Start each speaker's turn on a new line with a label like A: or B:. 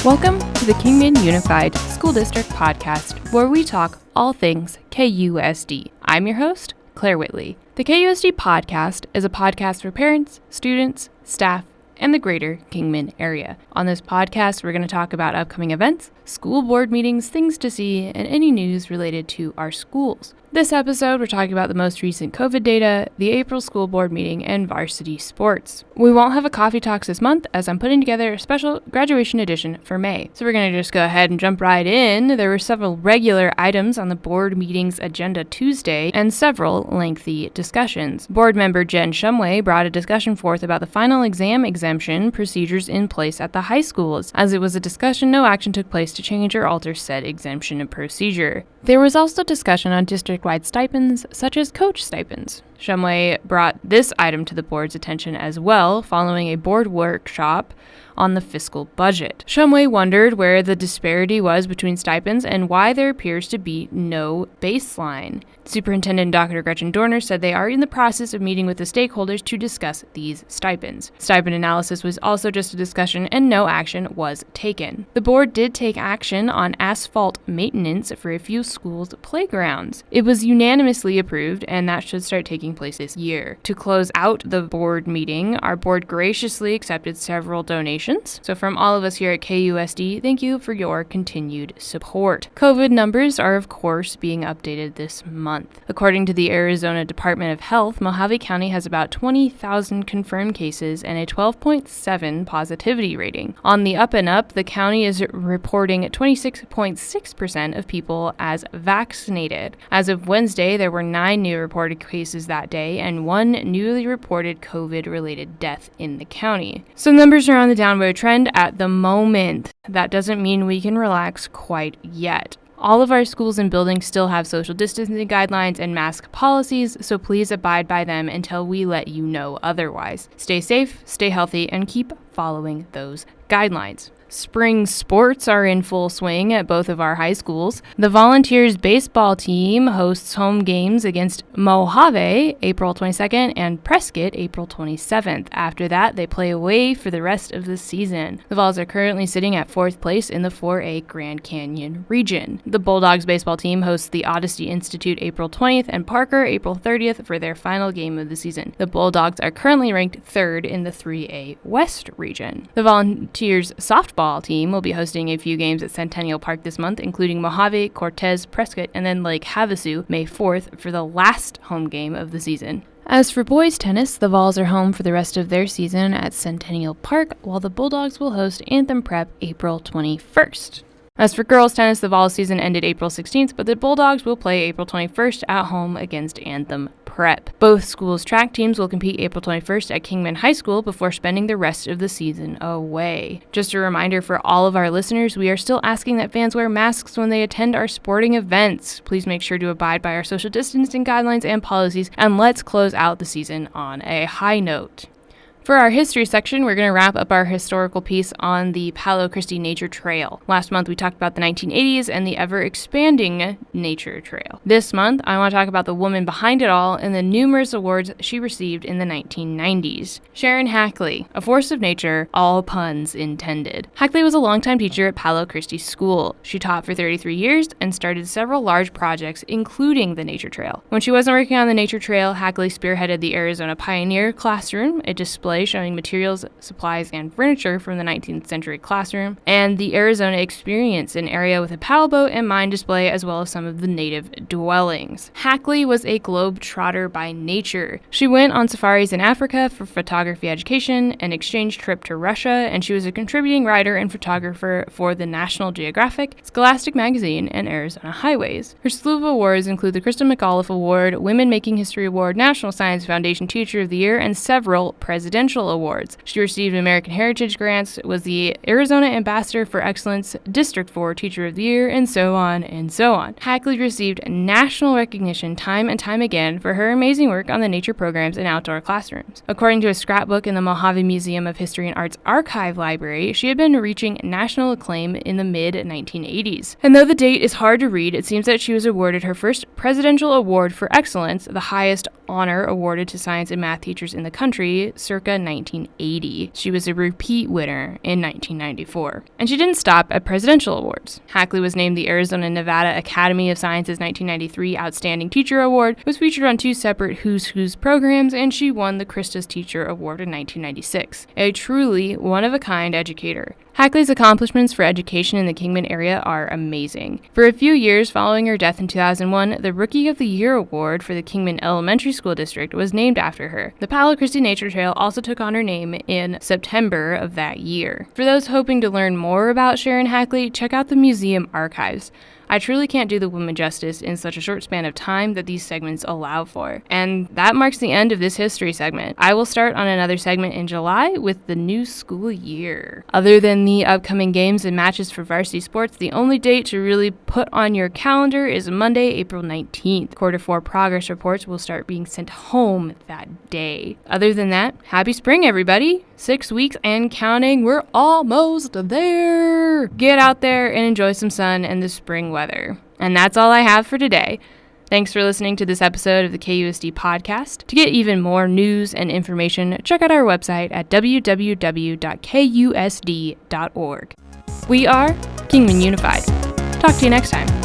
A: Welcome to the Kingman Unified School District Podcast, where we talk all things KUSD. I'm your host, Claire Whitley. The KUSD Podcast is a podcast for parents, students, staff, and the greater Kingman area. On this podcast, we're going to talk about upcoming events, school board meetings, things to see, and any news related to our schools. This episode, we're talking about the most recent COVID data, the April school board meeting, and varsity sports. We won't have a coffee talks this month as I'm putting together a special graduation edition for May. So we're going to just go ahead and jump right in. There were several regular items on the board meeting's agenda Tuesday and several lengthy discussions. Board member Jen Shumway brought a discussion forth about the final exam exemption procedures in place at the high schools. As it was a discussion, no action took place to change or alter said exemption and procedure. There was also discussion on district-wide stipends, such as coach stipends. Shumway brought this item to the board's attention as well, following a board workshop on the fiscal budget. Shumway wondered where the disparity was between stipends and why there appears to be no baseline. Superintendent Dr. Gretchen Dorner said they are in the process of meeting with the stakeholders to discuss these stipends. Stipend analysis was also just a discussion and no action was taken. The board did take action on asphalt maintenance for a few schools' playgrounds. It was unanimously approved and that should start taking place this year. To close out the board meeting, our board graciously accepted several donations. So from all of us here at KUSD, thank you for your continued support. COVID numbers are of course being updated this month. According to the Arizona Department of Health, Mojave County has about 20,000 confirmed cases and a 12.7 positivity rating. On the up and up, the county is reporting 26.6% of people as vaccinated. As of Wednesday, there were 9 new reported cases that day and 1 newly reported COVID-related death in the county. So numbers are on the downward trend at the moment. That doesn't mean we can relax quite yet. All of our schools and buildings still have social distancing guidelines and mask policies, so please abide by them until we let you know otherwise. Stay safe, stay healthy, and keep following those guidelines. Spring sports are in full swing at both of our high schools. The Volunteers baseball team hosts home games against Mojave April 22nd and Prescott April 27th. After that, they play away for the rest of the season. The Vols are currently sitting at 4th place in the 4A Grand Canyon region. The Bulldogs baseball team hosts the Odyssey Institute April 20th and Parker April 30th for their final game of the season. The Bulldogs are currently ranked 3rd in the 3A West region. The Volunteers softball team will be hosting a few games at Centennial Park this month, including Mojave, Cortez, Prescott, and then Lake Havasu May 4th for the last home game of the season. As for boys tennis, the Vols are home for the rest of their season at Centennial Park, while the Bulldogs will host Anthem Prep April 21st. As for girls tennis, the Vols season ended April 16th, but the Bulldogs will play April 21st at home against Anthem Prep. Both schools' track teams will compete April 21st at Kingman High School before spending the rest of the season away. Just a reminder for all of our listeners, we are still asking that fans wear masks when they attend our sporting events. Please make sure to abide by our social distancing guidelines and policies, and let's close out the season on a high note. For our history section, we're going to wrap up our historical piece on the Palo Christi Nature Trail. Last month, we talked about the 1980s and the ever-expanding Nature Trail. This month, I want to talk about the woman behind it all and the numerous awards she received in the 1990s. Sharon Hackley, a force of nature, all puns intended. Hackley was a longtime teacher at Palo Christi School. She taught for 33 years and started several large projects, including the Nature Trail. When she wasn't working on the Nature Trail, Hackley spearheaded the Arizona Pioneer Classroom, a display showing materials, supplies, and furniture from the 19th century classroom, and the Arizona Experience, an area with a paddle boat and mine display, as well as some of the native dwellings. Hackley was a globe-trotter by nature. She went on safaris in Africa for photography education, an exchange trip to Russia, and she was a contributing writer and photographer for the National Geographic, Scholastic Magazine, and Arizona Highways. Her slew of awards include the Krista McAuliffe Award, Women Making History Award, National Science Foundation Teacher of the Year, and several presidential awards. She received American Heritage grants, was the Arizona Ambassador for Excellence, District 4 Teacher of the Year, and so on and so on. Hackley received national recognition time and time again for her amazing work on the nature programs in outdoor classrooms. According to a scrapbook in the Mojave Museum of History and Arts Archive Library, she had been reaching national acclaim in the mid-1980s. And though the date is hard to read, it seems that she was awarded her first presidential award for excellence, the highest honor awarded to science and math teachers in the country circa 1980. She was a repeat winner in 1994. And she didn't stop at presidential awards. Hackley was named the Arizona-Nevada Academy of Sciences 1993 Outstanding Teacher Award, was featured on 2 separate Who's Who's programs, and she won the Christus Teacher Award in 1996. A truly one-of-a-kind educator. Hackley's accomplishments for education in the Kingman area are amazing. For a few years following her death in 2001, the Rookie of the Year Award for the Kingman Elementary School District was named after her. The Palo Christi Nature Trail also took on her name in September of that year. For those hoping to learn more about Sharon Hackley, check out the museum archives. I truly can't do the woman justice in such a short span of time that these segments allow for. And that marks the end of this history segment. I will start on another segment in July with the new school year. Other than the upcoming games and matches for varsity sports, the only date to really put on your calendar is Monday, April 19th. Quarter 4 progress reports will start being sent home that day. Other than that, happy spring, everybody! 6 weeks and counting, we're almost there! Get out there and enjoy some sun and the spring weather. And that's all I have for today. Thanks for listening to this episode of the KUSD podcast. To get even more news and information, check out our website at www.kusd.org. We are Kingman Unified. Talk to you next time.